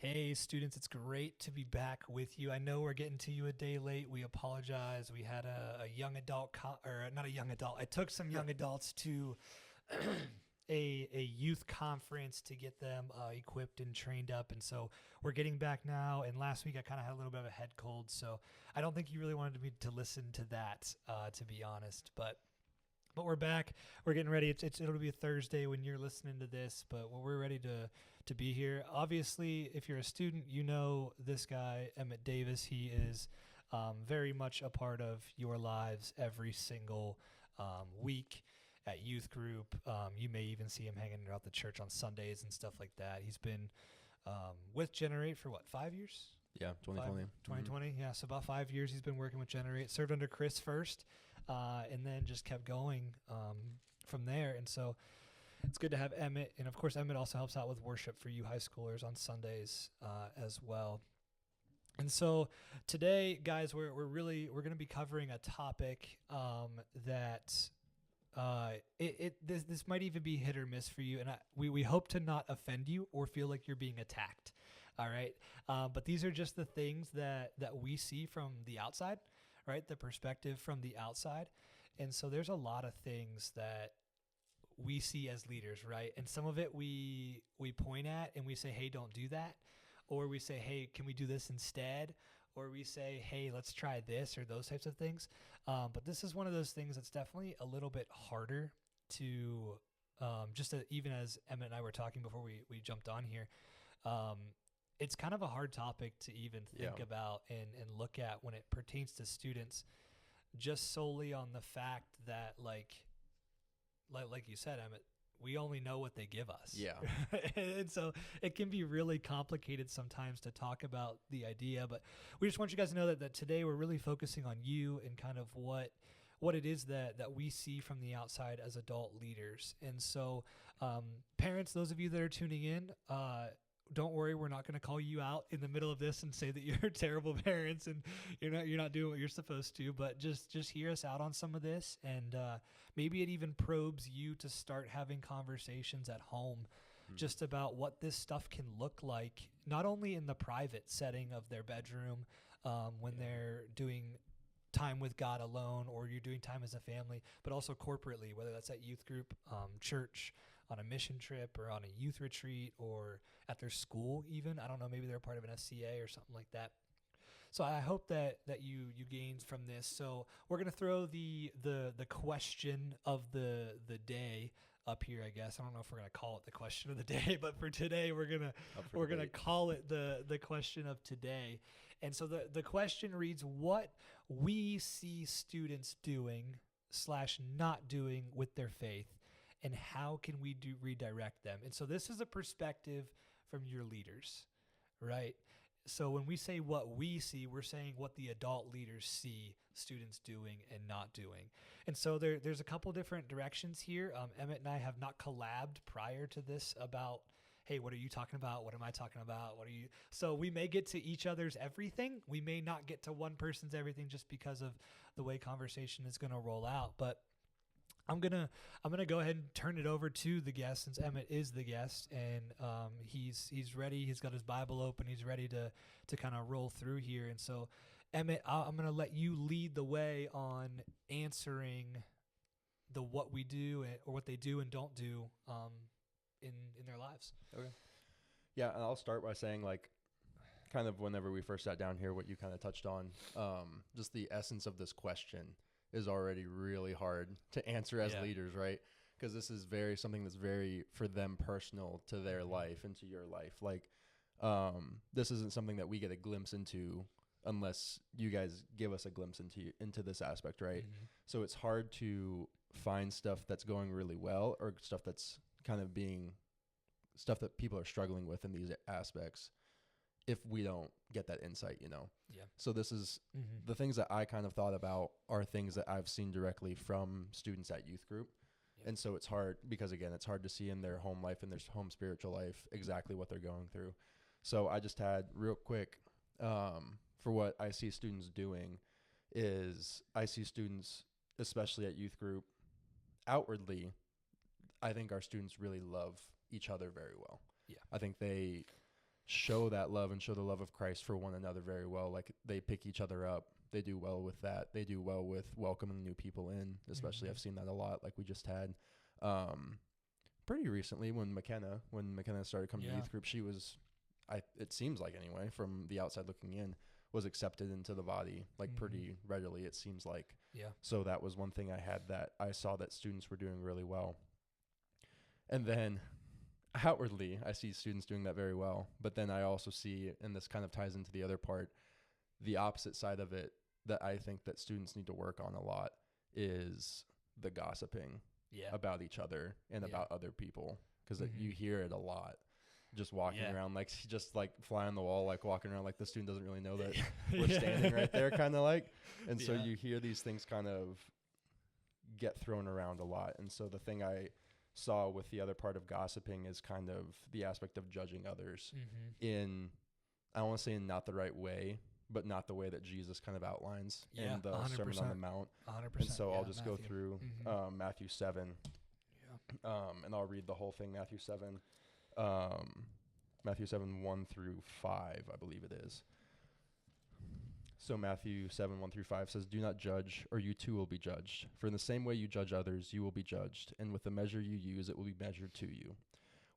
Hey, students, it's great to be back with you. I know we're getting to you a day late. We apologize. We had a young adult, or not a young adult. I took some young adults to a youth conference to get them equipped and trained up. And so we're getting back now. And last week I kind of had a little bit of a head cold. So I don't think you really wanted me to listen to that, to be honest. But we're back. We're getting ready. It'll be a Thursday when you're listening to this, but we're ready to be here. Obviously, if you're a student, you know this guy, Emmett Davis. He is very much a part of your lives every single week at youth group. You may even see him hanging around the church on Sundays and stuff like that. He's been with Generate for what, 5 years? Yeah, 2020. 2020, yeah. So about 5 years he's been working with Generate. Served under Chris first, and then just kept going from there. And so it's good to have Emmett. And, of course, Emmett also helps out with worship for you high schoolers on Sundays as well. And so today, guys, we're going to be covering a topic that this might even be hit or miss for you, and we hope to not offend you or feel like you're being attacked. All right, but these are just the things that we see from the outside, right? The perspective from the outside, and so there's a lot of things that we see as leaders, right? And some of it we point at and we say, hey, don't do that, or we say, hey, can we do this instead? Or we say, hey, let's try this, or those types of things. But this is one of those things that's definitely a little bit harder to, even as Emmett and I were talking before we jumped on here, it's kind of a hard topic to even think about and look at when it pertains to students, just solely on the fact that, like you said, Emmett, we only know what they give us. Yeah. And so it can be really complicated sometimes to talk about the idea, but we just want you guys to know that today we're really focusing on you and kind of what it is that we see from the outside as adult leaders. And so parents, those of you that are tuning in, don't worry, we're not going to call you out in the middle of this and say that you're terrible parents and you're not doing what you're supposed to, but just hear us out on some of this, and maybe it even probes you to start having conversations at home just about what this stuff can look like, not only in the private setting of their bedroom when they're doing time with God alone, or you're doing time as a family, but also corporately, whether that's at youth group, church, on a mission trip, or on a youth retreat, or at their school even. I don't know, maybe they're part of an SCA or something like that. So I hope that you gained from this. So we're going to throw the question of the day up here, I guess. I don't know if we're going to call it the question of the day, but for today we're going to call it the question of today. And so the question reads, what we see students doing / not doing with their faith, and how can we redirect them? And so this is a perspective from your leaders, right? So when we say what we see, we're saying what the adult leaders see students doing and not doing. And so there's a couple different directions here. Emmett and I have not collabed prior to this about, hey, what are you talking about? What am I talking about? So we may get to each other's everything. We may not get to one person's everything just because of the way conversation is going to roll out. But I'm gonna go ahead and turn it over to the guest, since Emmett is the guest, and he's ready. He's got his Bible open. He's ready to kind of roll through here. And so, Emmett, I'm gonna let you lead the way on answering the what we do or what they do and don't do in their lives. Okay. Yeah, and I'll start by saying, like, kind of whenever we first sat down here, what you kind of touched on, just the essence of this question is already really hard to answer as leaders, right? Because this is something that's very for them personal to their life and to your life. Like, this isn't something that we get a glimpse into unless you guys give us a glimpse into this aspect, right? Mm-hmm. So it's hard to find stuff that's going really well, or stuff that's kind of being stuff that people are struggling with in these aspects, if we don't get that insight, Yeah. So this is the things that I kind of thought about are things that I've seen directly from students at youth group. Yep. And so it's hard because, again, it's hard to see in their home life and their home spiritual life exactly what they're going through. So I just had real quick, for what I see students doing is I see students, especially at youth group, outwardly, I think our students really love each other very well. Yeah. I think they show that love and show the love of Christ for one another very well. Like they pick each other up. They do well with that. They do well with welcoming new people in, especially I've seen that a lot, like we just had. Pretty recently when McKenna started coming to youth group, she was, it seems like anyway, from the outside looking in, was accepted into the body like pretty readily, it seems like. Yeah. So that was one thing I had that I saw that students were doing really well. And then outwardly, I see students doing that very well. But then I also see, and this kind of ties into the other part, the opposite side of it that I think that students need to work on a lot is the gossiping about each other and about other people. Because you hear it a lot. Just walking around, like just like fly on the wall, like walking around like the student doesn't really know that we're standing right there, kind of like. And so you hear these things kind of get thrown around a lot. And so the thing I saw with the other part of gossiping is kind of the aspect of judging others in, I don't want to say in not the right way, but not the way that Jesus kind of outlines in the 100%. Sermon on the Mount. 100%. And so I'll just go through Matthew 7. And I'll read the whole thing, Matthew 7. Matthew 7, 1 through 5, I believe it is. So Matthew 7, 1 through 5 says, "Do not judge, or you too will be judged. For in the same way you judge others, you will be judged. And with the measure you use, it will be measured to you.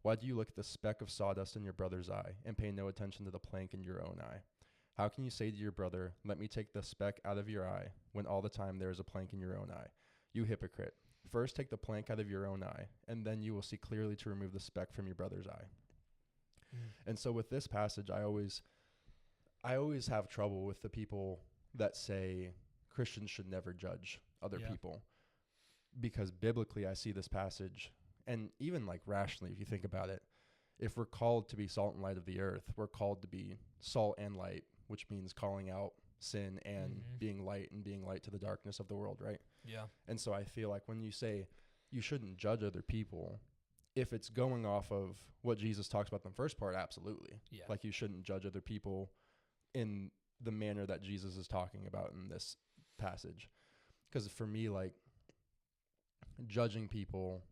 Why do you look at the speck of sawdust in your brother's eye, and pay no attention to the plank in your own eye? How can you say to your brother, 'Let me take the speck out of your eye,' when all the time there is a plank in your own eye? You hypocrite. First take the plank out of your own eye, and then you will see clearly to remove the speck from your brother's eye." And so with this passage, I always have trouble with the people that say Christians should never judge other people, because biblically I see this passage, and even like rationally, if you think about it, if we're called to be salt and light of the earth, we're called to be salt and light, which means calling out sin and being light to the darkness of the world, right? Yeah. And so I feel like when you say you shouldn't judge other people, if it's going off of what Jesus talks about in the first part, absolutely. Yeah. Like you shouldn't judge other people in the manner that Jesus is talking about in this passage. Because for me, like judging people,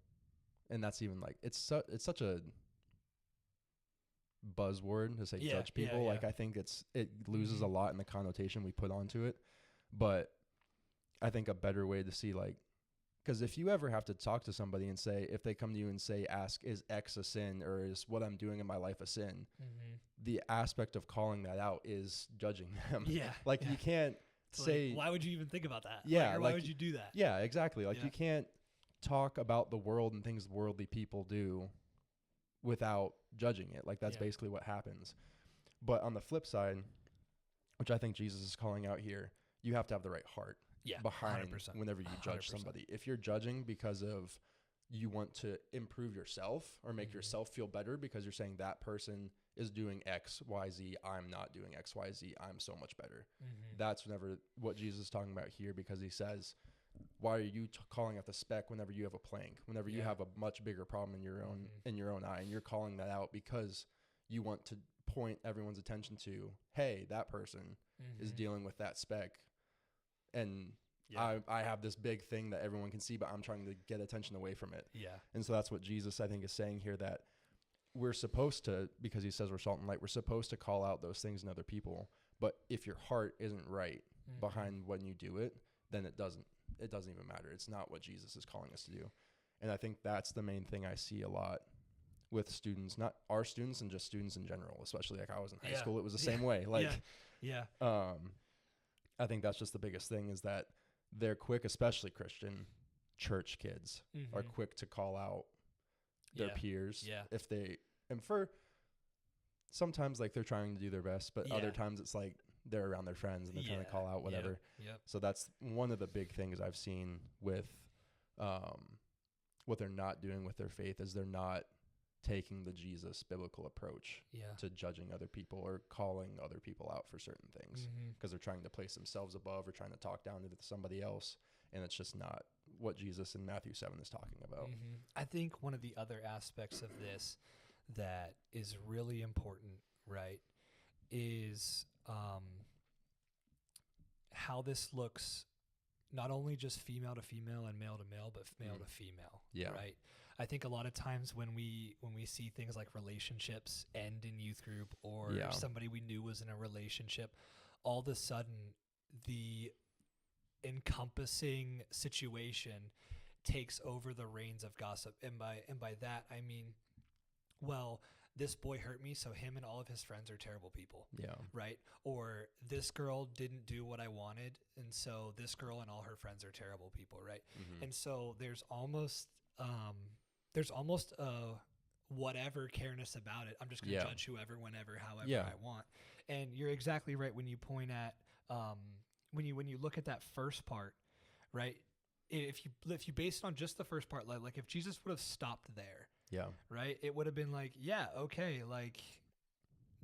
and that's even like, it's such a buzzword to say judge people. Like I think it loses a lot in the connotation we put onto it. But I think a better way to see, like, because if you ever have to talk to somebody and say, if they come to you and say, ask, is X a sin, or is what I'm doing in my life a sin? The aspect of calling that out is judging them. Like you can't say, like, why would you even think about that? Yeah. Or why would you do that? Yeah, exactly. Like you can't talk about the world and things worldly people do without judging it. Like that's basically what happens. But on the flip side, which I think Jesus is calling out here, you have to have the right heart behind 100%. whenever you judge 100%. somebody. If you're judging because of you want to improve yourself or make yourself feel better because you're saying that person is doing X, Y, Z, I'm not doing X, Y, Z, I'm so much better. That's whenever what Jesus is talking about here, because he says, why are you calling out the speck whenever you have a plank, whenever you have a much bigger problem in your own eye, and you're calling that out because you want to point everyone's attention to, hey, that person is dealing with that speck. And I have this big thing that everyone can see, but I'm trying to get attention away from it. And so that's what Jesus, I think, is saying here, that we're supposed to, because he says we're salt and light, we're supposed to call out those things in other people. But if your heart isn't right behind when you do it, then it doesn't even matter. It's not what Jesus is calling us to do. And I think that's the main thing I see a lot with students, not our students, and just students in general, especially like I was in high school. It was the same way. Like, I think that's just the biggest thing, is that they're quick, especially Christian church kids are quick to call out their peers if they, and for sometimes like they're trying to do their best, but other times it's like they're around their friends and they're trying to call out whatever. So that's one of the big things I've seen with what they're not doing with their faith, is they're not taking the Jesus biblical approach to judging other people or calling other people out for certain things, because they're trying to place themselves above or trying to talk down to somebody else. And it's just not what Jesus in Matthew 7 is talking about. I think one of the other aspects of this that is really important, right, is how this looks not only just female to female and male to male, but male to female. Yeah. Right. I think a lot of times when we see things like relationships end in youth group, or somebody we knew was in a relationship, all of a sudden the encompassing situation takes over the reins of gossip. And by that, I mean, well, this boy hurt me, so him and all of his friends are terrible people. Yeah. Right? Or this girl didn't do what I wanted, and so this girl and all her friends are terrible people, right? Mm-hmm. And so there's almost whatever careness about it. I'm just going to judge whoever, whenever, however I want. And you're exactly right when you point at when you look at that first part, right? If you base it on just the first part, like if Jesus would have stopped there, right, it would have been like, yeah, okay, like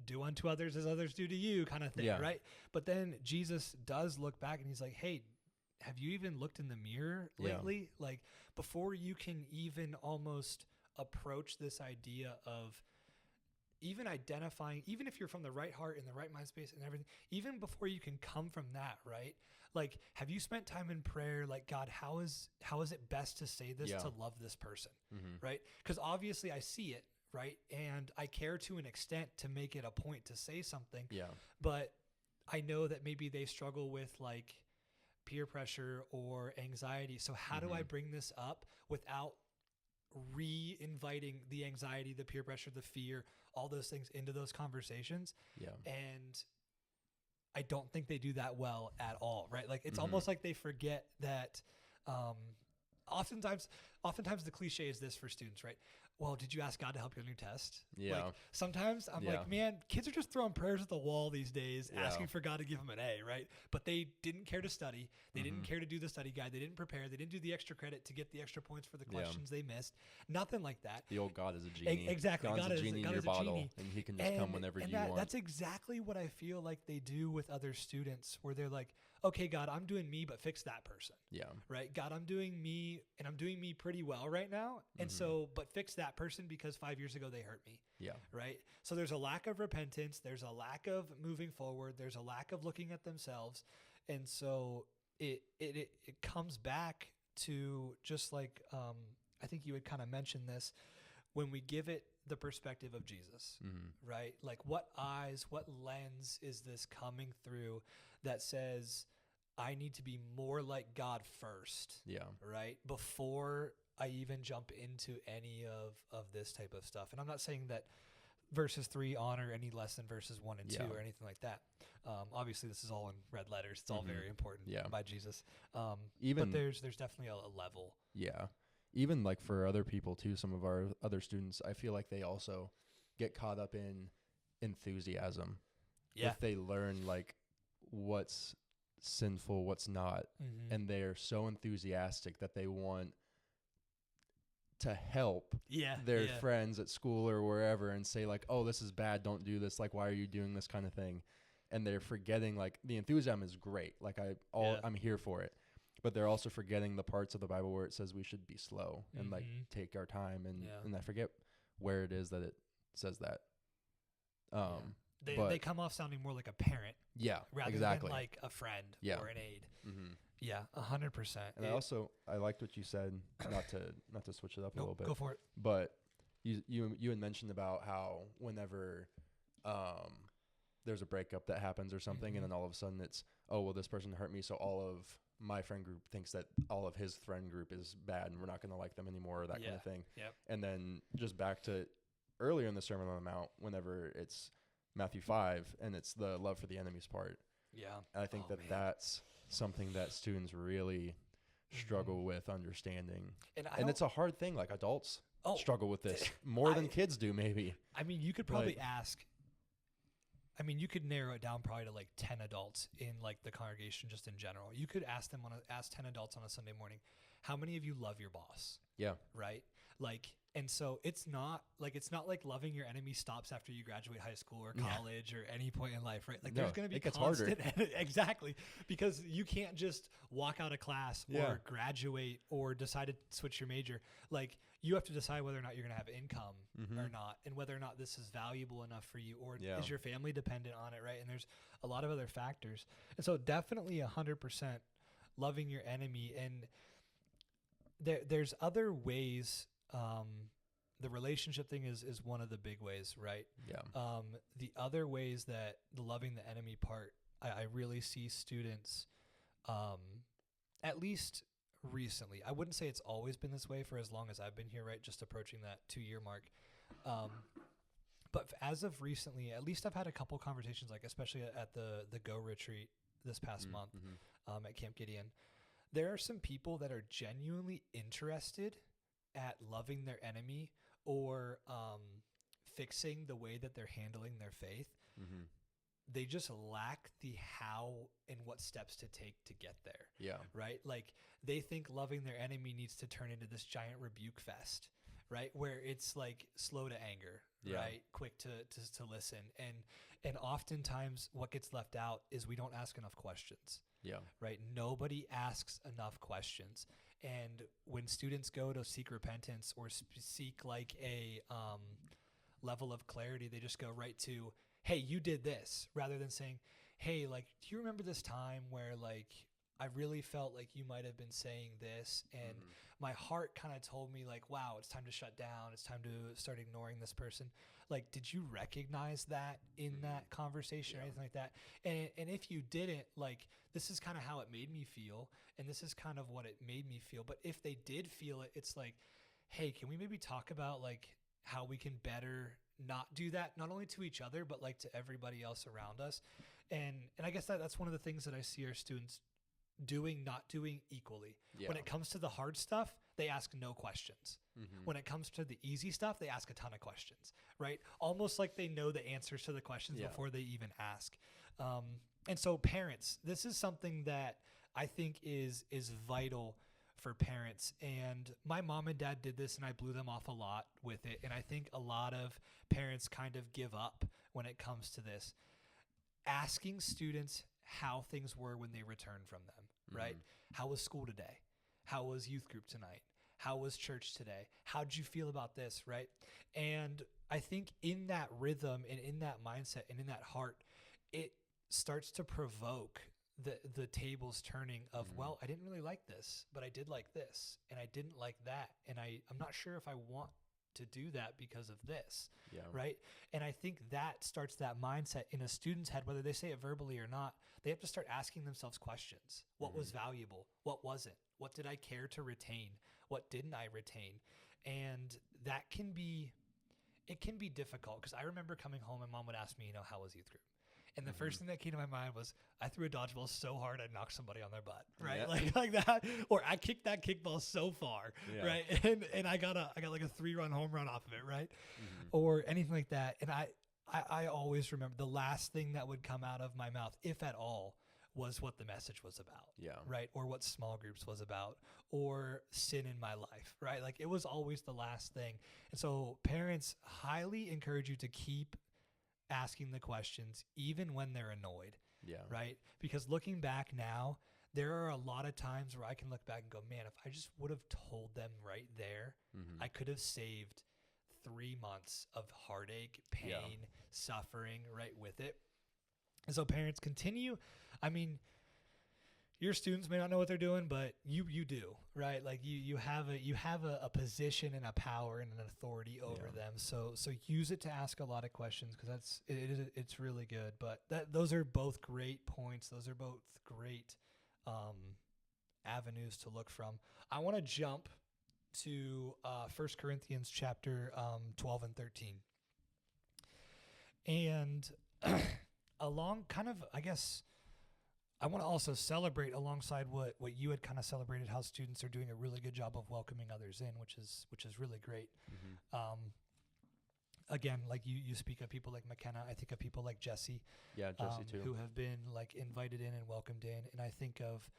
do unto others as others do to you, kind of thing, right? But then Jesus does look back and he's like, hey, have you even looked in the mirror lately? Like, before you can even almost approach this idea of even identifying, even if you're from the right heart and the right mind space and everything, even before you can come from that, right? Like, have you spent time in prayer? Like, God, how is it best to say this to love this person, right? Because obviously I see it, right? And I care to an extent to make it a point to say something. Yeah. But I know that maybe they struggle with like peer pressure or anxiety. So how do I bring this up without re-inviting the anxiety, the peer pressure, the fear, all those things into those conversations? Yeah. And I don't think they do that well at all, right? Like, it's almost like they forget that oftentimes the cliche is this for students, right? Well, did you ask God to help you on your test? Yeah. Like, sometimes I'm like, man, kids are just throwing prayers at the wall these days, asking for God to give them an A, right? But they didn't care to study. They didn't care to do the study guide. They didn't prepare. They didn't do the extra credit to get the extra points for the questions they missed. Nothing like that. The old God is a genie. Exactly. God is a genie in your bottle, and he can just come whenever you want. That's exactly what I feel like they do with other students, where they're like, okay, God, I'm doing me, but fix that person. Yeah. Right? God, I'm doing me, and I'm doing me pretty well right now. And so, but fix that person because 5 years ago they hurt me. Yeah. Right? So there's a lack of repentance. There's a lack of moving forward. There's a lack of looking at themselves. And so it comes back to just like, I think you had kind of mentioned this, when we give it the perspective of Jesus, right? Like, what eyes, what lens is this coming through that says, I need to be more like God first, right? Before I even jump into any of this type of stuff. And I'm not saying that verses 3 honor any less than verses 1 and 2 or anything like that. Obviously, this is all in red letters. It's all very important by Jesus. But there's definitely a level. Yeah. Even like for other people too, some of our other students, I feel like they also get caught up in enthusiasm. Yeah. If they learn like what's sinful, what's not, and they're so enthusiastic that they want to help their friends at school or wherever and say like, oh, this is bad, don't do this, like, why are you doing this kind of thing? And they're forgetting, like, the enthusiasm is great, like I'm here for it, but they're also forgetting the parts of the Bible where it says we should be slow and like take our time, and I forget where it is that it says that. They come off sounding more like a parent, rather than like a friend or an aid. Yeah, 100%. And I liked what you said. not to switch it up a little bit. Go for it. But you had mentioned about how whenever there's a breakup that happens or something, and then all of a sudden it's, oh, well, this person hurt me, so all of my friend group thinks that all of his friend group is bad, and we're not going to like them anymore, or that kind of thing. Yep. And then just back to earlier in the Sermon on the Mount, whenever it's Matthew 5, and it's the love for the enemies part. Yeah. And I think that's something that students really struggle with understanding. And it's a hard thing. Like, adults struggle with this more than kids do, maybe. I mean, you could probably you could narrow it down probably to like 10 adults in like the congregation just in general. You could ask 10 adults on a Sunday morning, how many of you love your boss? Yeah. Right? Like, and so it's not like loving your enemy stops after you graduate high school or college or any point in life, right? Like, there's going to be constant, exactly, because you can't just walk out of class or graduate or decide to switch your major. Like, you have to decide whether or not you're going to have income or not, and whether or not this is valuable enough for you, or is your family dependent on it, right? And there's a lot of other factors. And so definitely 100%, loving your enemy. And there's other ways. The relationship thing is one of the big ways, right? Yeah. The other ways that the loving the enemy part, I really see students, at least recently. I wouldn't say it's always been this way for as long as I've been here, right? Just approaching that 2-year mark. But as of recently, at least I've had a couple conversations, like especially at the Go retreat this past month at Camp Gideon. There are some people that are genuinely interested at loving their enemy or fixing the way that they're handling their faith. They just lack the how and what steps to take to get there. Yeah. Right? Like they think loving their enemy needs to turn into this giant rebuke fest, right? Where it's like slow to anger, right? Quick to listen. And oftentimes what gets left out is we don't ask enough questions. Yeah. Right? Nobody asks enough questions. And when students go to seek repentance or seek like a level of clarity, they just go right to, hey, you did this, rather than saying, hey, like, do you remember this time where like I really felt like you might have been saying this and my heart kind of told me like, wow, it's time to shut down. It's time to start ignoring this person. Like, did you recognize that in that conversation or anything like that? And if you didn't, like, this is kind of how it made me feel. And this is kind of what it made me feel. But if they did feel it, it's like, hey, can we maybe talk about like how we can better not do that, not only to each other, but like to everybody else around us. And I guess that's one of the things that I see our students doing, not doing equally. When it comes to the hard stuff, they ask no questions. When it comes to the easy stuff, they ask a ton of questions, right? Almost like they know the answers to the questions before they even ask. And so parents, this is something that I think is vital for parents. And my mom and dad did this and I blew them off a lot with it. And I think a lot of parents kind of give up when it comes to this. Asking students how things were when they returned from them, right? How was school today? How was youth group tonight? How was church today? How did you feel about this, right? And I think in that rhythm and in that mindset and in that heart, it starts to provoke the tables turning of, well, I didn't really like this, but I did like this, and I didn't like that. And I'm not sure if I want to do that because of this, right? And I think that starts that mindset in a student's head, whether they say it verbally or not. They have to start asking themselves questions. What was valuable? What wasn't? What did I care to retain? What didn't I retain? And that can be difficult, because I remember coming home and mom would ask me, how was youth group? And the first thing that came to my mind was, I threw a dodgeball so hard I knocked somebody on their butt, right? Like that, or I kicked that kickball so far, right? And I got like a 3-run home run off of it, right? Or anything like that. And I always remember the last thing that would come out of my mouth, if at all, was what the message was about, right? Or what small groups was about, or sin in my life, right? Like it was always the last thing. And so parents highly encourage you to keep asking the questions, even when they're annoyed, right? Because looking back now, there are a lot of times where I can look back and go, man, if I just would have told them right there, I could have saved 3 months of heartache, pain, suffering, right with it. And so parents, continue. I mean, your students may not know what they're doing, but you do, right? Like you have a position and a power and an authority over them. So use it to ask a lot of questions, because it's really good. But those are both great points. Those are both great avenues to look from. I want to jump to 1 Corinthians chapter 12 and 13. And along kind of, I guess, I want to also celebrate alongside what you had kind of celebrated, how students are doing a really good job of welcoming others in, which is really great. Again, like you speak of people like McKenna. I think of people like Jesse. Yeah, Jesse too. Who have been like invited in and welcomed in. And I think of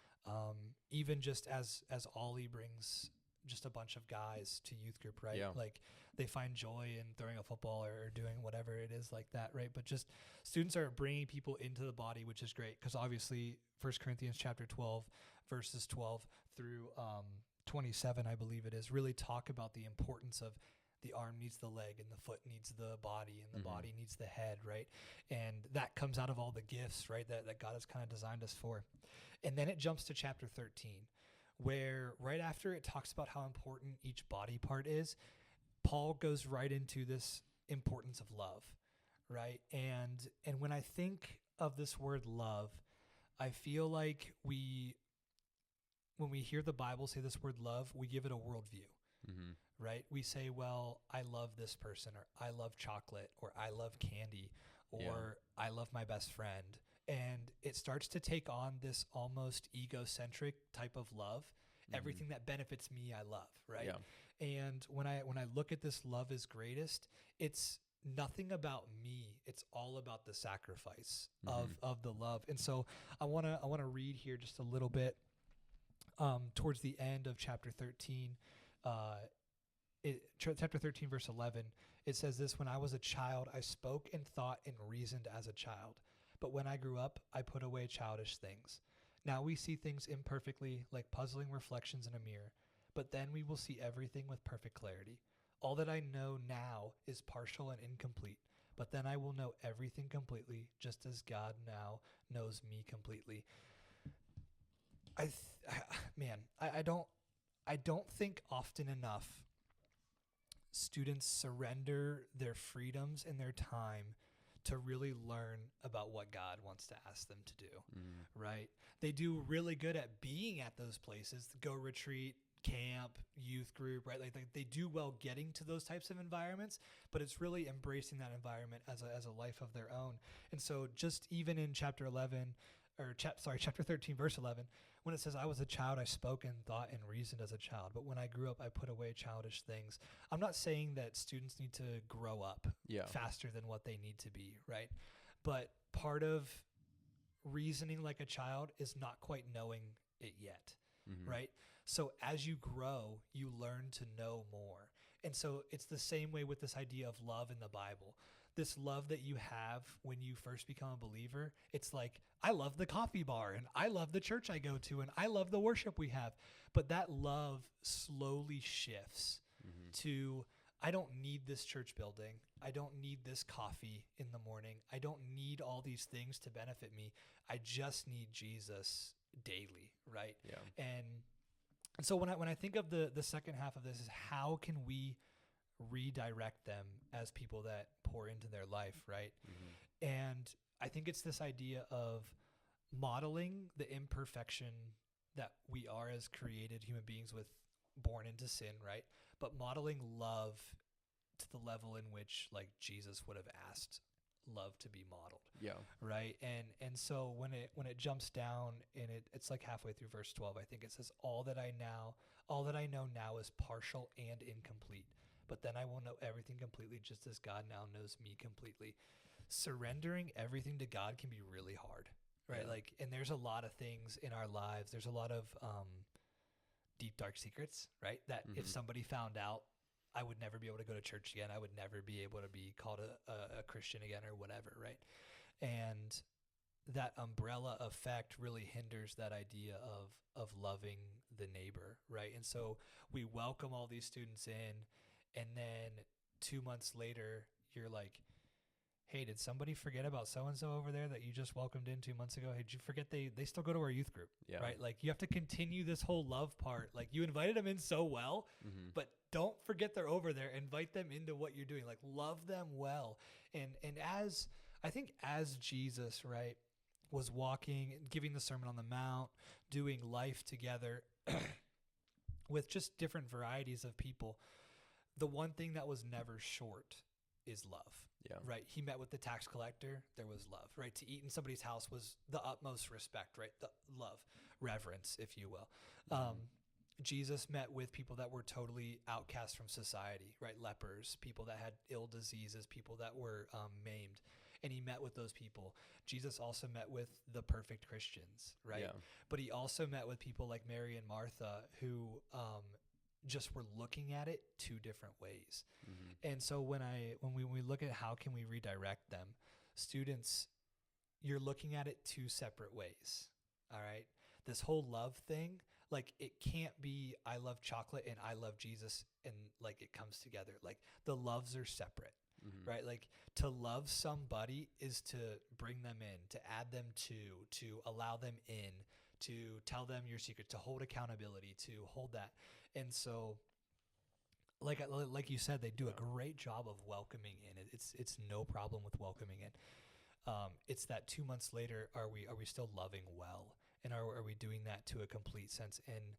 even just as Ollie brings just a bunch of guys to youth group, right? Like they find joy in throwing a football or doing whatever it is like that, right? But just students are bringing people into the body, which is great, because obviously 1 Corinthians chapter 12, verses 12 through 27, I believe it is, really talk about the importance of The arm needs the leg, and the foot needs the body, and the body needs the head, right? And that comes out of all the gifts, right, that God has kind of designed us for. And then it jumps to chapter 13, where right after it talks about how important each body part is, Paul goes right into this importance of love, right? And when I think of this word love, I feel like when we hear the Bible say this word love, we give it a worldview, right? We say, well, I love this person, or I love chocolate, or I love candy, or I love my best friend. And it starts to take on this almost egocentric type of love. Everything that benefits me, I love, right? Yeah. And when I look at this love is greatest, it's nothing about me. It's all about the sacrifice of the love. And so I want to read here just a little bit towards the end of chapter 13. Chapter 13, verse 11, it says this: "When I was a child, I spoke and thought and reasoned as a child. But when I grew up, I put away childish things. Now we see things imperfectly, like puzzling reflections in a mirror. But then we will see everything with perfect clarity. All that I know now is partial and incomplete. But then I will know everything completely, just as God now knows me completely." I don't think often enough students surrender their freedoms and their time to really learn about what God wants to ask them to do, right? They do really good at being at those places, the Go Retreat, camp, youth group, right? Like they do well getting to those types of environments, but it's really embracing that environment as a life of their own. And so just even in chapter 13, verse 11, when it says, "I was a child, I spoke and thought and reasoned as a child, but when I grew up, I put away childish things." I'm not saying that students need to grow up faster than what they need to be, right? But part of reasoning like a child is not quite knowing it yet, right? So as you grow, you learn to know more. And so it's the same way with this idea of love in the Bible. This love that you have when you first become a believer, it's like, I love the coffee bar, and I love the church I go to, and I love the worship we have. But that love slowly shifts to, I don't need this church building. I don't need this coffee in the morning. I don't need all these things to benefit me. I just need Jesus daily, right? Yeah. And so when I think of the second half of this is, how can we redirect them as people that pour into their life, right? And I think it's this idea of modeling the imperfection that we are as created human beings born into sin, right? But modeling love to the level in which like Jesus would have asked love to be modeled. Yeah. Right. And so when it jumps down and it's like halfway through verse 12, I think it says, all that I know now is partial and incomplete, but then I will know everything completely, just as God now knows me completely. Surrendering everything to God can be really hard, right? Yeah. Like, and there's a lot of things in our lives. There's a lot of deep, dark secrets, right? That if somebody found out, I would never be able to go to church again. I would never be able to be called a Christian again or whatever, right? And that umbrella effect really hinders that idea of loving the neighbor, right? And so we welcome all these students in, and then 2 months later, you're like, hey, did somebody forget about so-and-so over there that you just welcomed in 2 months ago? Hey, did you forget they still go to our youth group, right? Like, you have to continue this whole love part. Like, you invited them in so well, but don't forget they're over there. Invite them into what you're doing. Like, love them well. And as Jesus, right, was walking, giving the Sermon on the Mount, doing life together with just different varieties of people, the one thing that was never short is love. Yeah. Right. He met with the tax collector. There was love, right? To eat in somebody's house was the utmost respect, right? The love, reverence, if you will. Jesus met with people that were totally outcast from society, right? Lepers, people that had ill diseases, people that were maimed. And he met with those people. Jesus also met with the perfect Christians, right? Yeah. But he also met with people like Mary and Martha who just were looking at it two different ways. And so when we look at how can we redirect them, students, you're looking at it two separate ways. All right. This whole love thing, like it can't be I love chocolate and I love Jesus and like it comes together. Like the loves are separate, right? Like to love somebody is to bring them in, to add them to allow them in, to tell them your secret, to hold accountability, to hold that. And so like you said, they do a great job of welcoming in. It's no problem with welcoming in. It's that 2 months later, are we still loving well, and are we doing that to a complete sense? And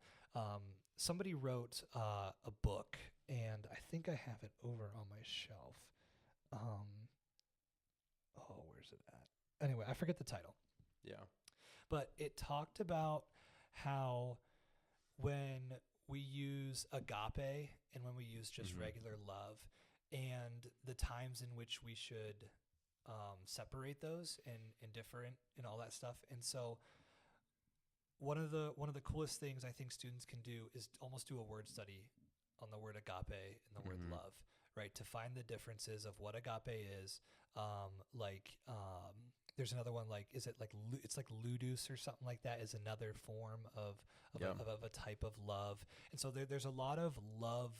somebody wrote a book, and I think I have it over on my shelf. Where's it at? Anyway, I forget the title. Yeah, but it talked about how when we use agape and when we use just regular love, and the times in which we should separate those and different and all that stuff. And so one of the coolest things I think students can do is almost do a word study on the word agape and the word love, right? To find the differences of what agape is. There's another one, like, is it like, it's like ludus or something like that, is another form of a type of love. And so there's a lot of love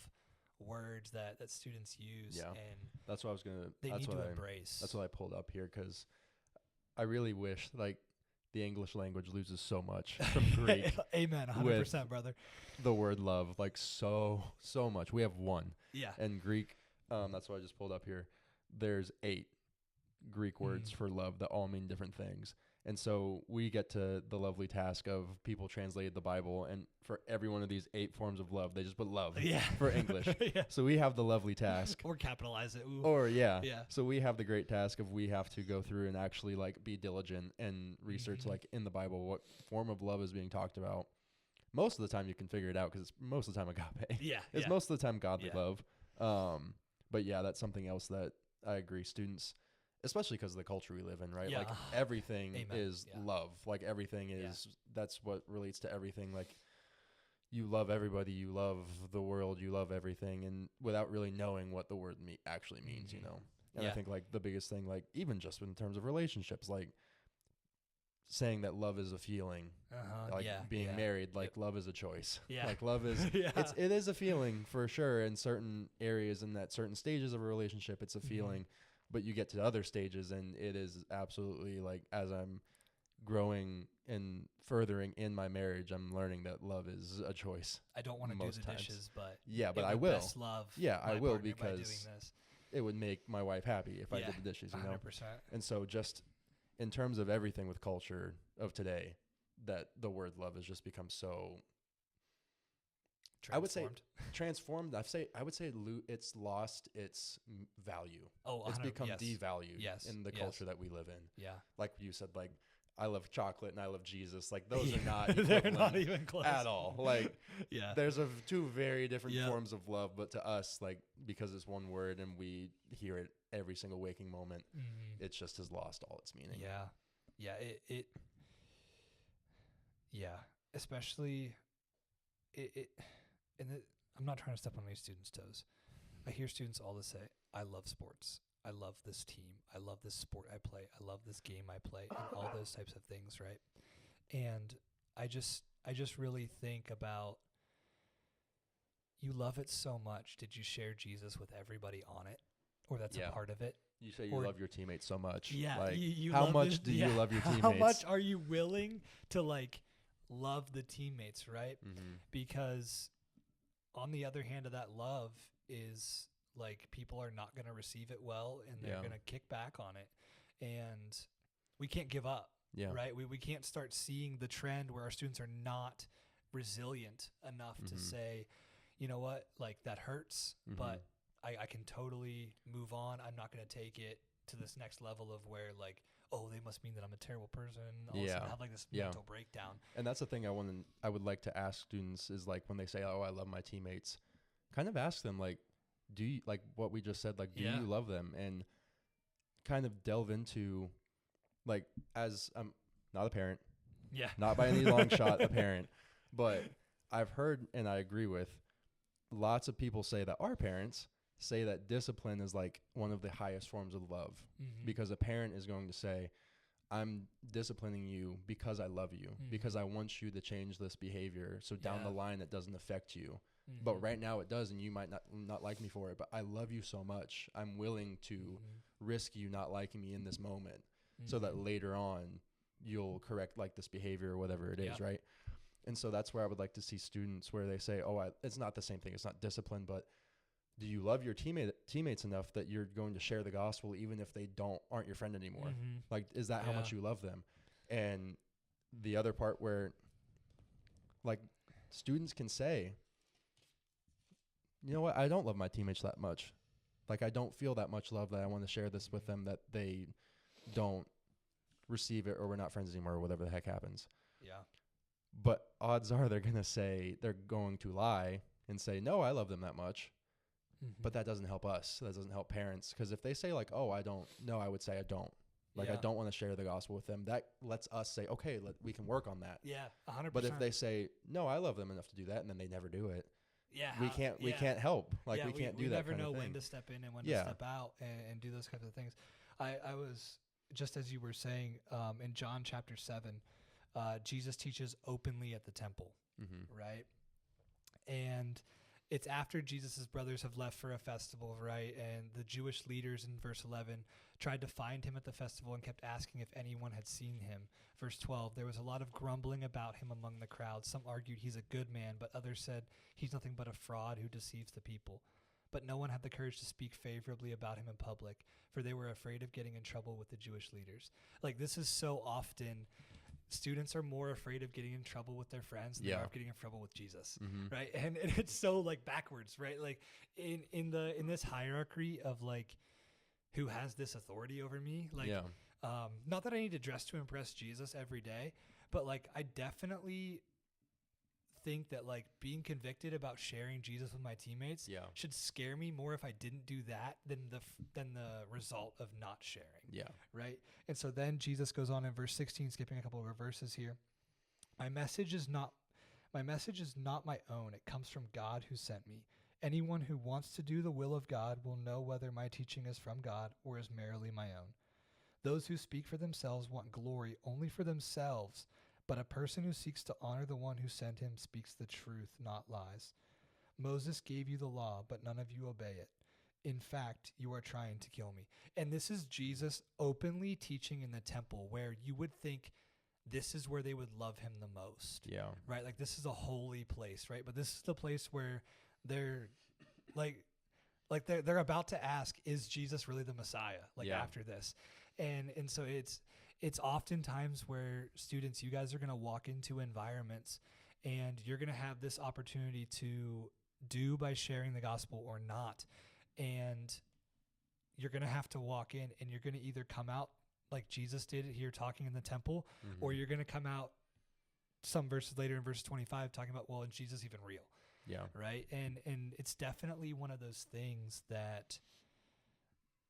words that students use, and that's what I was gonna. They that's need what to I, embrace. That's what I pulled up here because I really wish like the English language loses so much from Greek. Amen, 100%, brother. The word love, like so much. We have one. Yeah. And Greek, that's what I just pulled up here. There's 8 Greek words for love that all mean different things. And so we get to the lovely task of people translated the Bible, and for every one of these 8 forms of love, they just put love for English. So we have the lovely task. Or capitalize it. Ooh. Or So we have the great task of we have to go through and actually like be diligent and research like in the Bible what form of love is being talked about. Most of the time you can figure it out because it's most of the time agape. It's most of the time godly love. But yeah, that's something else that I agree students, especially because of the culture we live in, right? Like everything is love. Like everything is, that's what relates to everything. Like you love everybody, you love the world, you love everything, and without really knowing what the word actually means, you know? And I think like the biggest thing, like even just in terms of relationships, like saying that love is a feeling, like being married, like love is a choice. Like love is, it is a feeling for sure in certain areas and at certain stages of a relationship, it's a feeling. But you get to other stages and it is absolutely like, as I'm growing and furthering in my marriage, I'm learning that love is a choice. I don't want to do the dishes, but but I will. Best love I will, because by doing this. It would make my wife happy if I did the dishes, you 100%. know? And so just in terms of everything with culture of today, that the word love has just become so, I would say transformed. I would say it's lost its value. It's become devalued in the culture that we live in. Like you said, like I love chocolate and I love Jesus. Like those are not they're not even close at all. Like there's two very different forms of love, but to us, like because it's one word and we hear it every single waking moment, it just has lost all its meaning. Especially I'm not trying to step on any students' toes. I hear students all say, I love sports. I love this team. I love this sport I play. I love this game I play, and all those types of things, right? And I just really think about, you love it so much. Did you share Jesus with everybody on it? Or that's a part of it? You say you love your teammates so much. Like, you how much do you love your teammates? How much are you willing to like love the teammates, right? Because on the other hand of that love is like people are not going to receive it well, and they're going to kick back on it, and we can't give up, right? We can't start seeing the trend where our students are not resilient enough to say, you know what, like that hurts, but I can totally move on. I'm not going to take it to this next level of where like, oh, they must mean that I'm a terrible person. All of a sudden have like this mental breakdown. And that's the thing I would like to ask students is like when they say, oh, I love my teammates, kind of ask them like, do you, like what we just said, like, do you love them? And kind of delve into like, as I'm not a parent, not by any long shot a parent, but I've heard, and I agree with, lots of people say that our parents say that discipline is like one of the highest forms of love, because a parent is going to say, I'm disciplining you because I love you, because I want you to change this behavior. So down the line, it doesn't affect you. But right now it does, and you might not like me for it, but I love you so much. I'm willing to risk you not liking me in this moment so that later on you'll correct like this behavior or whatever it is, right? And so that's where I would like to see students where they say, oh, it's not the same thing. It's not discipline, but do you love your teammates enough that you're going to share the gospel even if they aren't your friend anymore? Like, is that how much you love them? And the other part where like students can say, you know what, I don't love my teammates that much. Like, I don't feel that much love that I want to share this with them, that they don't receive it or we're not friends anymore or whatever the heck happens. Yeah. But odds are they're going to lie and say, no, I love them that much. But that doesn't help us. That doesn't help parents. Because if they say like, oh, I don't, no, I would say I don't. Like, I don't want to share the gospel with them. That lets us say, okay, we can work on that. Yeah, 100%. But if they say, no, I love them enough to do that, and then they never do it, we can't help. Like, we can't do that. We never know when to step in and when to step out and do those kinds of things. I was, just as you were saying, in John chapter 7, Jesus teaches openly at the temple, right? And it's after Jesus' brothers have left for a festival, right? And the Jewish leaders in verse 11 tried to find him at the festival and kept asking if anyone had seen him. Verse 12, there was a lot of grumbling about him among the crowd. Some argued he's a good man, but others said he's nothing but a fraud who deceives the people. But no one had the courage to speak favorably about him in public, for they were afraid of getting in trouble with the Jewish leaders. Like, this is so often students are more afraid of getting in trouble with their friends than they are of getting in trouble with Jesus, right? And it's so like backwards, right? Like in this hierarchy of like who has this authority over me, like not that I need to dress to impress Jesus every day, but like I definitely think that like being convicted about sharing Jesus with my teammates should scare me more if I didn't do that than the result of not sharing. Right. And so then Jesus goes on in verse 16, skipping a couple of verses here. My message is not my own. It comes from God who sent me. Anyone who wants to do the will of God will know whether my teaching is from God or is merely my own. Those who speak for themselves want glory only for themselves, but a person who seeks to honor the one who sent him speaks the truth, not lies. Moses gave you the law, but none of you obey it. In fact, you are trying to kill me. And this is Jesus openly teaching in the temple, where you would think this is where they would love him the most. Right? Like, this is a holy place, right? But this is the place where they're they're about to ask, is Jesus really the Messiah? After this. And so it's oftentimes where students, you guys are going to walk into environments and you're going to have this opportunity to do by sharing the gospel or not. And you're going to have to walk in and you're going to either come out like Jesus did here talking in the temple, or you're going to come out some verses later in verse 25 talking about, well, is Jesus even real? Right. And it's definitely one of those things that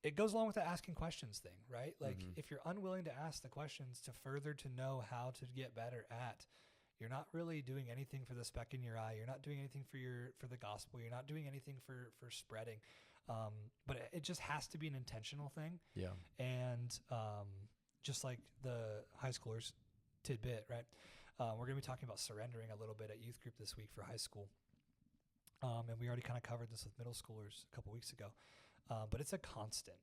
it goes along with the asking questions thing, right? Like if you're unwilling to ask the questions to further to know how to get better at, you're not really doing anything for the speck in your eye. You're not doing anything for the gospel. You're not doing anything for spreading. But it just has to be an intentional thing. And just like the high schoolers tidbit, right? We're going to be talking about surrendering a little bit at youth group this week for high school. And we already kind of covered this with middle schoolers a couple weeks ago. But it's a constant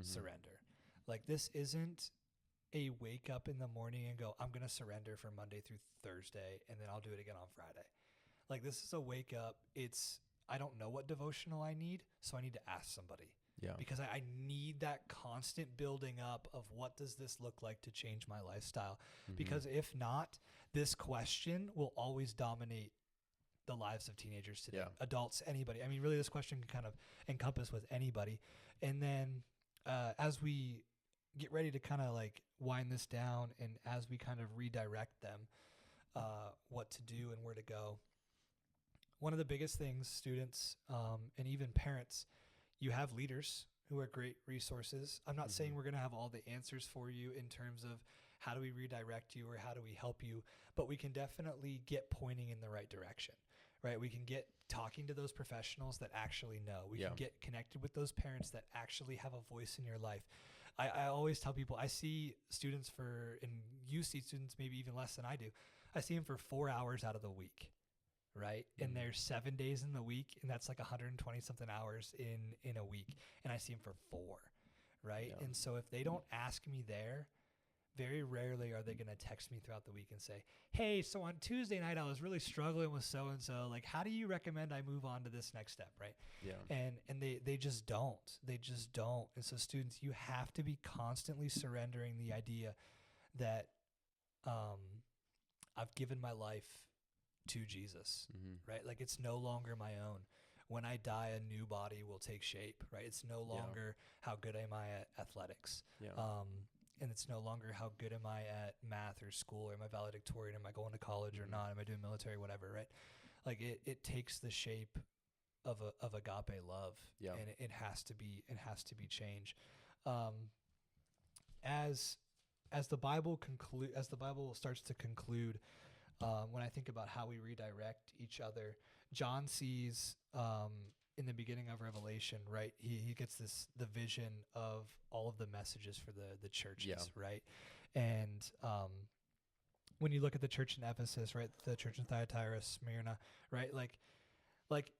surrender. Like, this isn't a wake up in the morning and go, I'm going to surrender for Monday through Thursday, and then I'll do it again on Friday. Like, this is a wake up. I don't know what devotional I need, so I need to ask somebody. Because I need that constant building up of what does this look like to change my lifestyle? Because if not, this question will always dominate the lives of teenagers today, adults, anybody. I mean, really, this question can kind of encompass with anybody. And then as we get ready to kind of like wind this down, and as we kind of redirect them, what to do and where to go, one of the biggest things, students and even parents, you have leaders who are great resources. I'm not saying we're going to have all the answers for you in terms of how do we redirect you or how do we help you, but we can definitely get pointing in the right direction, right? We can get talking to those professionals that actually know. We can get connected with those parents that actually have a voice in your life. I always tell people, I see students and you see students maybe even less than I do. I see them for 4 hours out of the week, right? And there's 7 days in the week, and that's like 120 something hours in a week. And I see them for 4, right? Yeah. And so if they don't ask me there, very rarely are they going to text me throughout the week and say, hey, so on Tuesday night, I was really struggling with so-and-so. Like, how do you recommend I move on to this next step, right? Yeah. And they just don't. They just don't. And so students, you have to be constantly surrendering the idea that I've given my life to Jesus, right? Like, it's no longer my own. When I die, a new body will take shape, right? It's no longer how good am I at athletics. Yeah. And it's no longer how good am I at math or school, or am I valedictorian, am I going to college or not, am I doing military, whatever, right? Like it takes the shape of agape love, and it has to be changed. As the Bible starts to conclude, when I think about how we redirect each other, John sees in the beginning of Revelation, right? He gets the vision of all of the messages for the churches, right? And when you look at the church in Ephesus, right, the church in Thyatira, Smyrna, right, like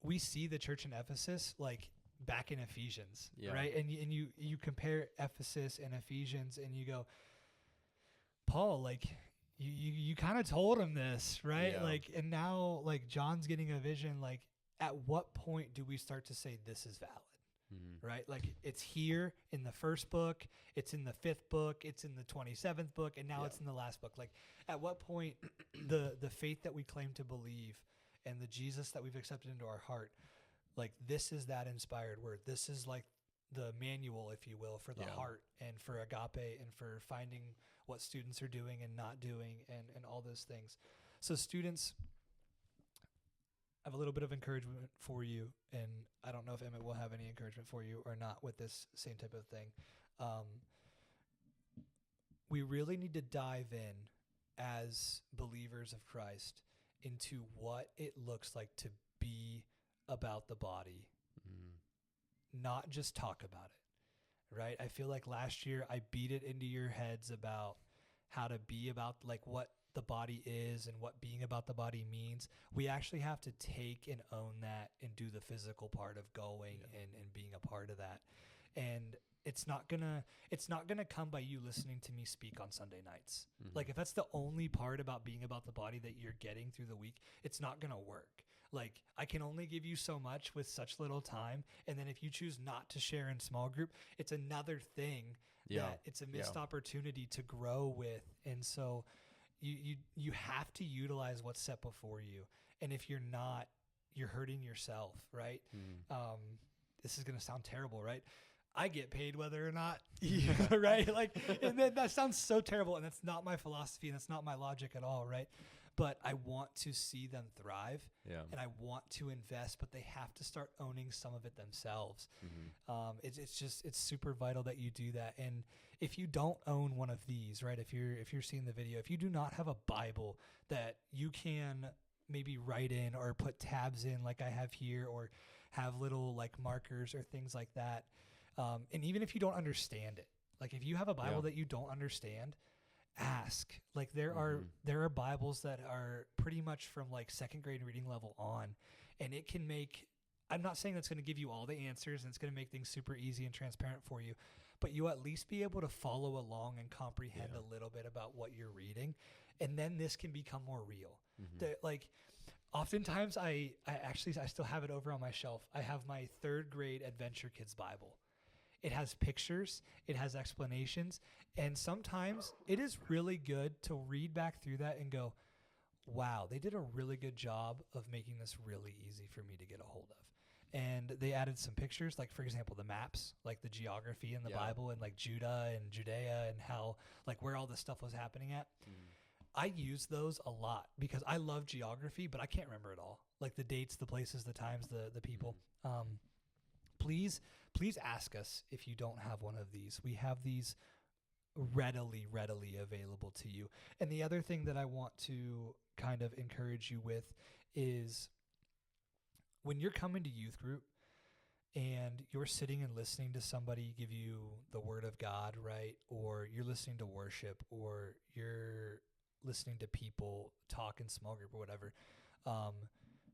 we see the church in Ephesus like back in Ephesians, right? And you compare Ephesus and Ephesians, and you go, Paul, like you kind of told him this, right? Like, and now like John's getting a vision, like, at what point do we start to say this is valid, right? Like, it's here in the first book, it's in the 5th book, it's in the 27th book, and now it's in the last book. Like, at what point the faith that we claim to believe and the Jesus that we've accepted into our heart, like, this is that inspired word. This is like the manual, if you will, for the heart and for agape and for finding what students are doing and not doing and all those things. So students, I have a little bit of encouragement for you, and I don't know if Emmett will have any encouragement for you or not with this same type of thing. We really need to dive in as believers of Christ into what it looks like to be about the body, not just talk about it, right? I feel like last year I beat it into your heads about how to be about like what the body is and what being about the body means. We actually have to take and own that and do the physical part of going and being a part of that. And it's not gonna come by you listening to me speak on Sunday nights. Like, if that's the only part about being about the body that you're getting through the week, it's not gonna work. Like, I can only give you so much with such little time. And then if you choose not to share in small group, it's another thing that it's a missed opportunity to grow with. And so you have to utilize what's set before you. And if you're not, you're hurting yourself, right? This is going to sound terrible, right? I get paid whether or not, right? Like, and that sounds so terrible, and that's not my philosophy, and that's not my logic at all, right? But I want to see them thrive, and I want to invest, but they have to start owning some of it themselves. It's super vital that you do that. And if you don't own one of these, right? If you're seeing the video, if you do not have a Bible that you can maybe write in or put tabs in like I have here, or have little like markers or things like that, and even if you don't understand it, like if you have a Bible that you don't understand, ask. Like, there are Bibles that are pretty much from like 2nd grade reading level on, and it can make, I'm not saying that's going to give you all the answers and it's going to make things super easy and transparent for you, but you'll at least be able to follow along and comprehend a little bit about what you're reading. And then this can become more real. Like, oftentimes I still have it over on my shelf. I have my 3rd grade Adventure Kids Bible. It has pictures, it has explanations, and sometimes it is really good to read back through that and go, wow, they did a really good job of making this really easy for me to get a hold of. And they added some pictures, like, for example, the maps, like the geography in the Bible, and like Judah and Judea and how, like, where all this stuff was happening at. I use those a lot because I love geography, but I can't remember it all. Like the dates, the places, the times, the people. Please ask us if you don't have one of these. We have these readily available to you. And the other thing that I want to kind of encourage you with is, when you're coming to youth group, and you're sitting and listening to somebody give you the word of God, right? Or you're listening to worship, or you're listening to people talk in small group or whatever,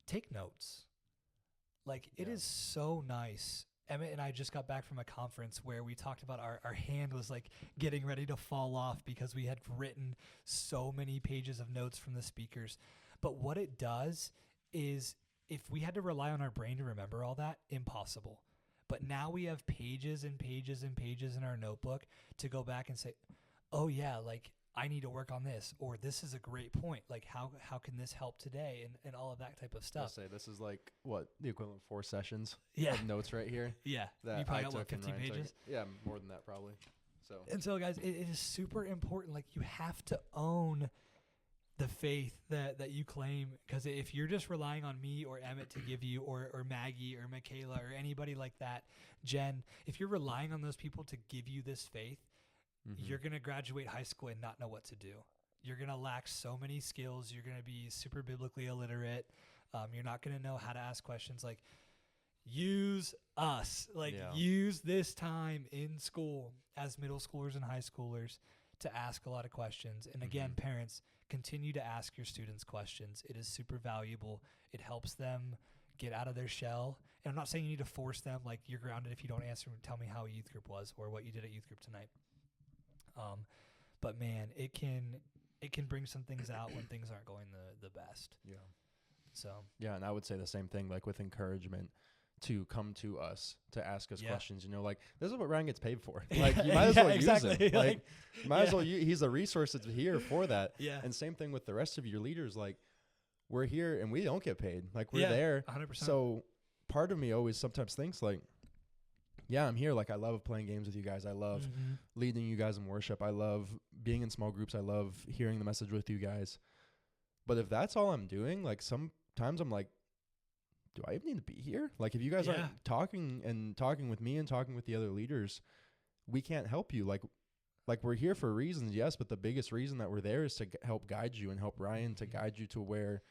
take notes. Like, it is so nice. Emmett and I just got back from a conference where we talked about our hand was like getting ready to fall off because we had written so many pages of notes from the speakers. But what it does is, if we had to rely on our brain to remember all that, impossible. But now we have pages and pages and pages in our notebook to go back and say, oh yeah, like I need to work on this, or this is a great point. Like how can this help today, and all of that type of stuff. I'll say this is like what the equivalent of 4 sessions Yeah. of notes right here. Yeah. That You probably I got what, took and 15 Ryan took. pages? Yeah, more than that probably. And so guys, it is super important. Like, you have to own the faith that you claim, because if you're just relying on me or Emmett to give you, or Maggie or Michaela or anybody like that, Jen, if you're relying on those people to give you this faith, you're going to graduate high school and not know what to do. You're going to lack so many skills. You're going to be super biblically illiterate. You're not going to know how to ask questions. Like, use us. Like, use this time in school as middle schoolers and high schoolers to ask a lot of questions. And again, parents, continue to ask your students questions. It is super valuable. It helps them get out of their shell. And I'm not saying you need to force them, like, you're grounded if you don't answer. Tell me how a youth group was, or what you did at youth group tonight. But man, it can bring some things out when things aren't going the best. Yeah. So. Yeah, and I would say the same thing, like with encouragement, to come to us to ask us questions. You know, like, this is what Ryan gets paid for. Like, you might as well use it. Like, might as well. He's a resource that's here for that. Yeah. And same thing with the rest of your leaders. Like, we're here and we don't get paid. Like, we're there. 100%. So part of me always sometimes thinks like, yeah, I'm here. Like, I love playing games with you guys. I love leading you guys in worship. I love being in small groups. I love hearing the message with you guys. But if that's all I'm doing, like, sometimes I'm like, do I even need to be here? Like, if you guys aren't talking with me and talking with the other leaders, we can't help you. Like we're here for reasons, yes, but the biggest reason that we're there is to help guide you and help Ryan to guide you to where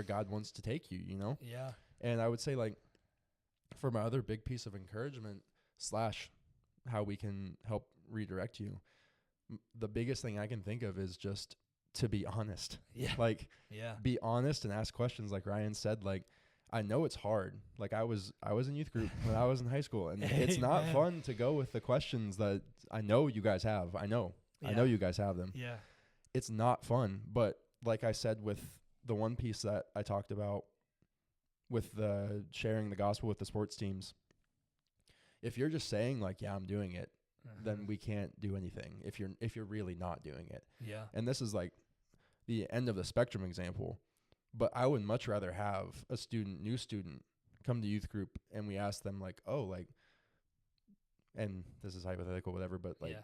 God wants to take you, you know? Yeah. And I would say, like, for my other big piece of encouragement / how we can help redirect you, the biggest thing I can think of is just to be honest. Yeah. Like, be honest and ask questions. Like Ryan said, like, I know it's hard. Like, I was in youth group when I was in high school, and it's not fun to go with the questions that I know you guys have. I know you guys have them. Yeah. It's not fun. But like I said, with the one piece that I talked about with the sharing the gospel with the sports teams, if you're just saying like, yeah, I'm doing it, then we can't do anything if you're really not doing it. Yeah. And this is like the end of the spectrum example, but I would much rather have a new student come to youth group and we ask them like, oh, like, and this is hypothetical, whatever, but like,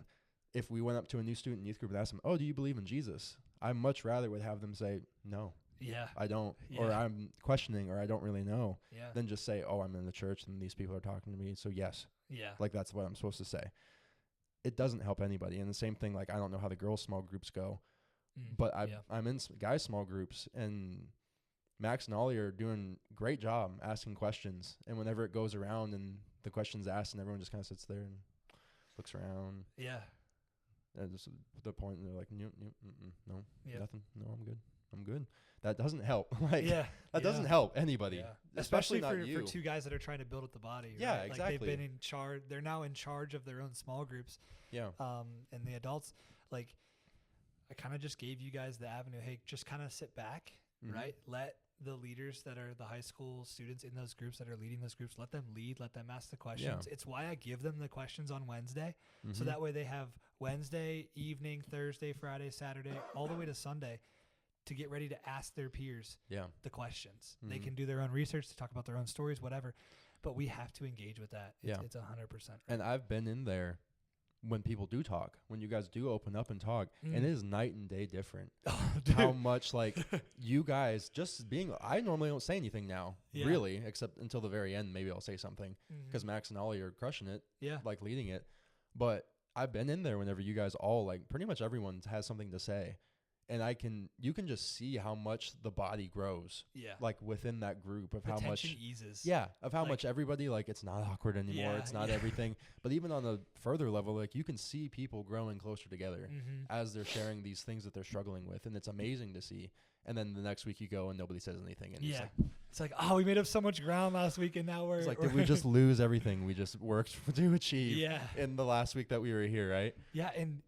if we went up to a new student in youth group and asked them, oh, do you believe in Jesus? I much rather would have them say, no. Yeah. I don't, or I'm questioning, or I don't really know, than just say, oh, I'm in the church and these people are talking to me, so yes. Yeah. Like, that's what I'm supposed to say. It doesn't help anybody. And the same thing, like, I don't know how the girls' small groups go, but I'm in guys' small groups, and Max and Ollie are doing a great job asking questions. And whenever it goes around and the question's asked and everyone just kind of sits there and looks around. Yeah. And just the point, and they're like, no, nothing. No, I'm good. That doesn't help. Like, that doesn't help anybody. Yeah. Especially not for two guys that are trying to build up the body. Right? Yeah, exactly. Like, they've been in charge. They're now in charge of their own small groups. Yeah. And the adults, like, I kind of just gave you guys the avenue. Hey, just kind of sit back, right? Let the leaders that are the high school students in those groups that are leading those groups, let them lead, let them ask the questions. Yeah. It's why I give them the questions on Wednesday. So that way they have Wednesday evening, Thursday, Friday, Saturday, all the way to Sunday to get ready to ask their peers the questions. They can do their own research to talk about their own stories, whatever. But we have to engage with that. It's 100%. Right. And I've been in there when people do talk, when you guys do open up and talk, and it is night and day different. How much, like, you guys just being, I normally don't say anything now, really, except until the very end. Maybe I'll say something because Max and Ollie are crushing it, like leading it. But I've been in there whenever you guys all, like, pretty much everyone has something to say. And you can just see how much the body grows. Yeah. Like within that group of The how tension much eases. Yeah, of how Like- much everybody, like, it's not awkward anymore. Yeah, It's not yeah. everything. But even on a further level, like, you can see people growing closer together Mm-hmm. as they're sharing these things that they're struggling with, and it's amazing to see. And then the next week you go and nobody says anything, and Yeah. It's like, oh, we made up so much ground last week, and now we're it's like, did we just lose everything we just worked to achieve Yeah. in the last week that we were here, right? Yeah, and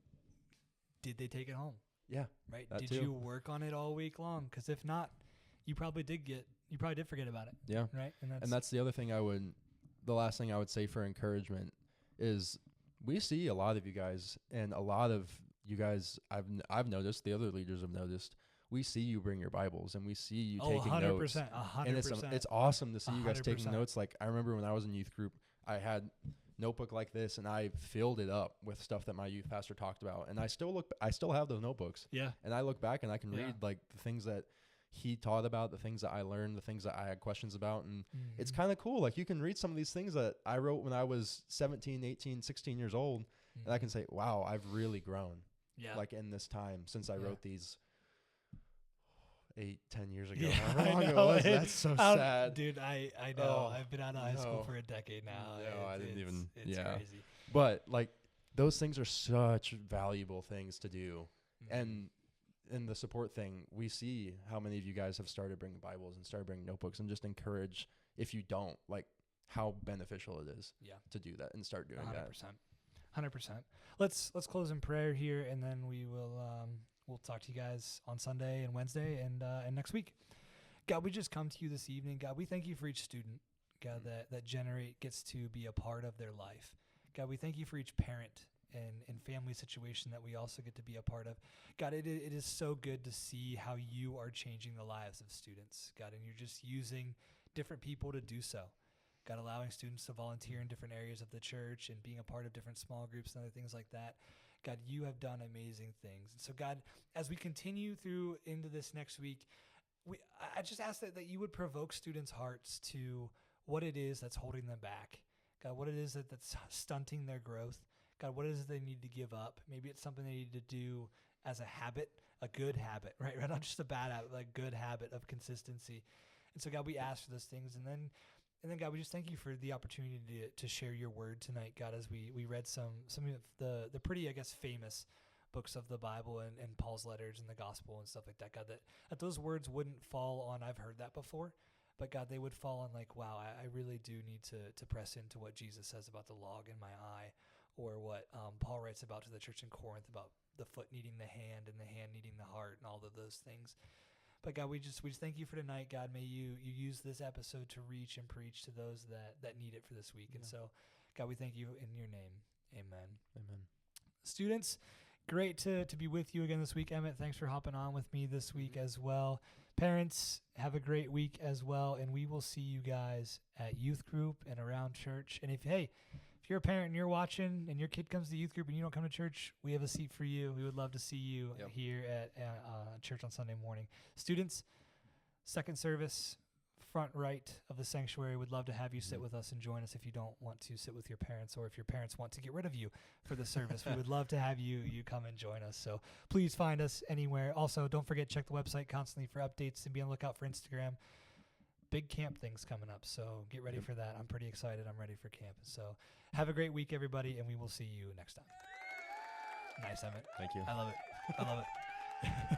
did they take it home? Yeah. Right? That Did too. you work on it all week long? Because if not, you probably did forget about it. Yeah. Right? And that's the other thing the last thing I would say for encouragement is we see a lot of you guys, and a lot of you guys I've noticed, the other leaders have noticed, we see you bring your Bibles and we see you taking 100%, notes. 100%. And it's awesome to see you guys taking 100%. notes. Like, I remember when I was in youth group, I had notebook like this, and I filled it up with stuff that my youth pastor talked about. And I still have those notebooks. Yeah. And I look back and I can Yeah. read like the things that he taught about, the things that I learned, the things that I had questions about. And it's Mhm. kind of cool. Like, you can read some of these things that I wrote when I was 17, 18, 16 years old. And I can say, wow, I've really grown. Yeah. Like, in this time since I Yeah. wrote these 8-10 years ago. Yeah, However I long it know. was. That's so sad. Dude, I know. Oh, I've been out of high school no. for a decade now. No, I didn't even- It's yeah. crazy. But like, those things are such valuable things to do. Mhm. And in the support thing, we see how many of you guys have started bringing Bibles and started bringing notebooks, and just encourage, if you don't, like, how beneficial it is Yeah. to do that and start doing 100%. 100%. Let's close in prayer here, and then we'll talk to you guys on Sunday and Wednesday and next week. God, we just come to you this evening. God, we thank you for each student, God, that Generate gets to be a part of their life. God, we thank you for each parent and family situation that we also get to be a part of. God, it is so good to see how you are changing the lives of students, God, and you're just using different people to do so. God, allowing students to volunteer in different areas of the church and being a part of different small groups and other things like that. God, you have done amazing things. And so, God, as we continue through into this next week, I just ask that you would provoke students' hearts to what it is that's holding them back. God, what it is that's stunting their growth. God, what it is they need to give up. Maybe it's something they need to do as a habit, a good habit, right? Not just a bad habit, like a good habit of consistency. And so, God, we ask for those things. And then, God, we just thank you for the opportunity to share your word tonight, God, as we read some of the pretty, I guess, famous books of the Bible and Paul's letters and the gospel and stuff like that, God, that those words wouldn't fall on, I've heard that before, but God, they would fall on like, wow, I really do need to press into what Jesus says about the log in my eye, or what Paul writes about to the church in Corinth about the foot needing the hand and the hand needing the heart and all of those things. But God, we just thank you for tonight. God, may you use this episode to reach and preach to those that need it for this week. And so, God, we thank you in your name. Amen. Amen. Students, great to be with you again this week. Emmett, thanks for hopping on with me this week as well. Parents, have a great week as well. And we will see you guys at youth group and around church. And if you're a parent and you're watching and your kid comes to youth group and you don't come to church, we have a seat for you. We would love to see you here at church on Sunday morning. Students, second service, front right of the sanctuary. Would love to have you sit with us and join us if you don't want to sit with your parents, or if your parents want to get rid of you for the service. We would love to have you come and join us. So please find us anywhere. Also, don't forget, check the website constantly for updates and be on the lookout for Instagram. Big camp things coming up, so get ready for that. I'm pretty excited. I'm ready for camp. So have a great week, everybody, and we will see you next time. Nice, Emmett. Thank you. I love it.